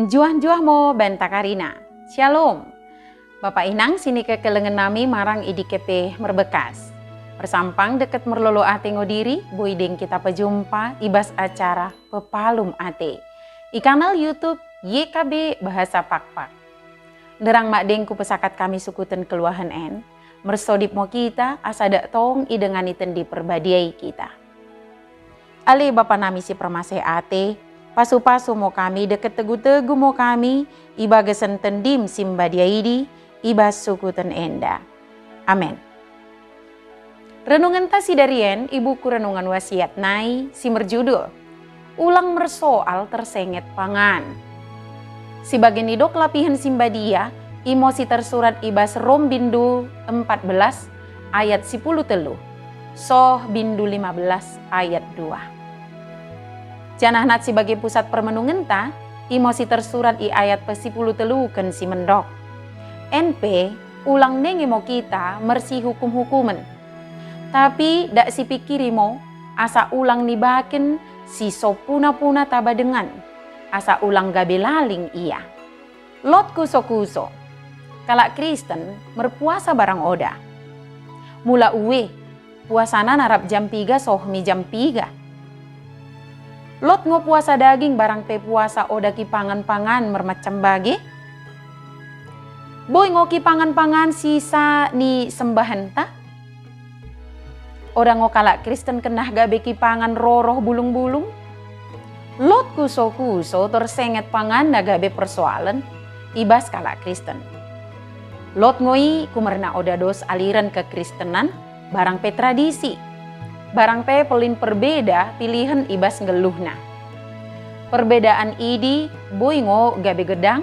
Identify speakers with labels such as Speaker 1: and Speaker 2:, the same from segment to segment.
Speaker 1: Juah-juah mo benta Karina. Shalom. Bapak inang sini ke kelengen nami marang idi kepe merbekas. Persampang deket merlolo ate ngodiri, boideng kita pejumpa ibas acara pepalum ate. I kanal YouTube YKB Bahasa Pakpak. Derang mak dengku pesakat kami sukuten keluahan en. Mersodip mo kita asada tong idengani tendi perbadiai kita. Ale bapak nami si permaseh ate. Pasu-pasu mo kami deket tegu-tegu mo kami, iba gesen tendim simbadiaidi, iba sukuten enda. Amen. Renungan tasi darien, ibuku renungan wasiat nai, si merjudul, ulang mersoal tersenget pangan. Si bagian idok lapihan simbadia, imosi tersurat ibas Rom bindu 14 ayat 10 telu, Soh bindu 15 ayat 2. Janah nat sebagai pusat permenungan ta, imosi tersurat i ayat pesipulu teluken si mendok. NP, ulang nengi mo kita mersi hukum-hukumen. Tapi dak si pikirimo, asa ulang nibaken si sopuna-puna taba dengan, asa ulang gabe laling iya. Lot kuso-kuso, kalak Kristen merpuasa barang oda. Mula uwe, puasana narap jam 3 sohmi jam 3. Lot ngo puasa daging barang te puasa oda ki pangan-pangan mermacam bagi. Boy ngo ki pangan-pangan sisa ni sembahan ta. Oda ngo kalak Kristen kenah gabe ki pangan roroh bulung-bulung. Lot kuso-kuso tersenget pangan na gabe persoalan ibas kalak Kristen. Lot ngoi kumerna oda dos aliran kekristenan barang pe tradisi. Barang pe pelin perbeda pilihan ibas ngeluhna. Perbedaan idi boy ngo gabe gedang,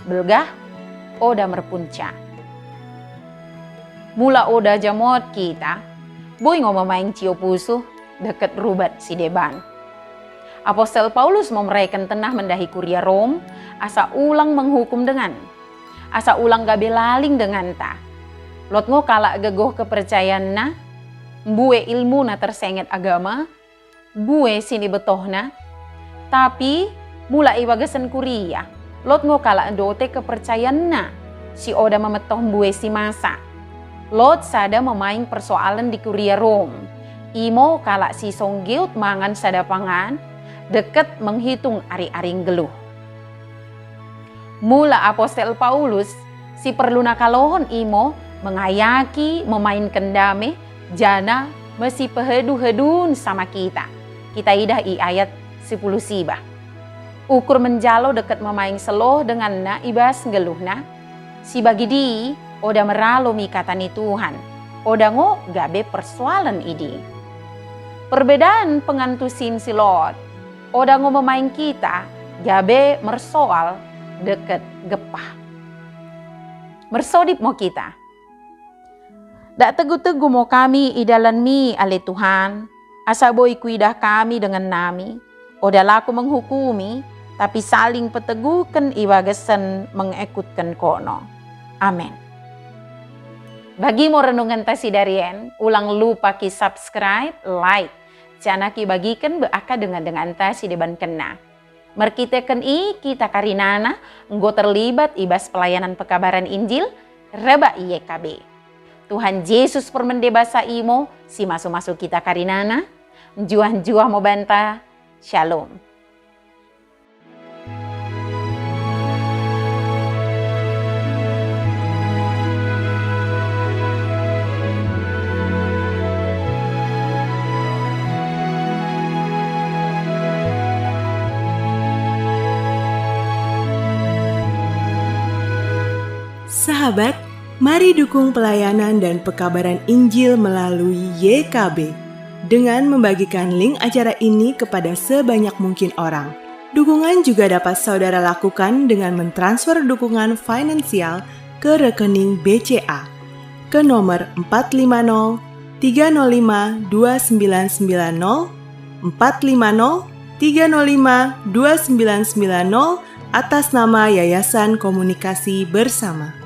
Speaker 1: belgah, oda merpunca. Mula oda jamot kita, boy ngo memain cio pusuh deket rubat si deban. Apostel Paulus memeraikan tenah mendahi kuria Rom, asa ulang menghukum dengan, asa ulang gabe laling dengan ta. Lot ngo kalak gegoh kepercayaan na, bue ilmu na tersenget agama, bue sini betohna, tapi mula iwagasan kuria, lot ngo kala endote kepercayaan na, si oda memetoh bue si masa. Lot sada memain persoalan di kuria Rom, imo kala si songgeut mangan sada pangan, deket menghitung ari-aring geluh. Mula apostel Paulus, si perlu nakalohon imo, mengayaki memain kendame, jana mesti pehedu-hedun sama kita. Kita idah i ayat 10 sibah. Ukur menjalo deket memaing seloh dengan na ibas ngeluhna. Si bagi di oda meralo mi katani Tuhan. Oda ngo gabe persoalan idi. Perbedaan pengantusin si Lot. Oda ngo memaing kita gabe mersoal deket gepah. Mersodip mo kita. Dak tegu-tegu mo kami idalan mi ale Tuhan, asa boy kuidah kami dengan nami, oda laku menghukumi, tapi saling petegukan iwagasan mengekutkan kono. Amin. Bagi mo renungan tasi darien, ulang lupa ki subscribe, like, cana ki bagikan beaka dengan tasi deban kena. Merkiteken kita karinana, nggo terlibat ibas pelayanan pekabaran Injil, reba YKB. Tuhan Yesus permendebasa imo, si masuk-masuk kita karinana, juah-juah mo banta, shalom.
Speaker 2: Sahabat, mari dukung pelayanan dan pekabaran Injil melalui YKB dengan membagikan link acara ini kepada sebanyak mungkin orang. Dukungan juga dapat saudara lakukan dengan mentransfer dukungan finansial ke rekening BCA ke nomor 450 305 2990 450 305 2990 atas nama Yayasan Komunikasi Bersama.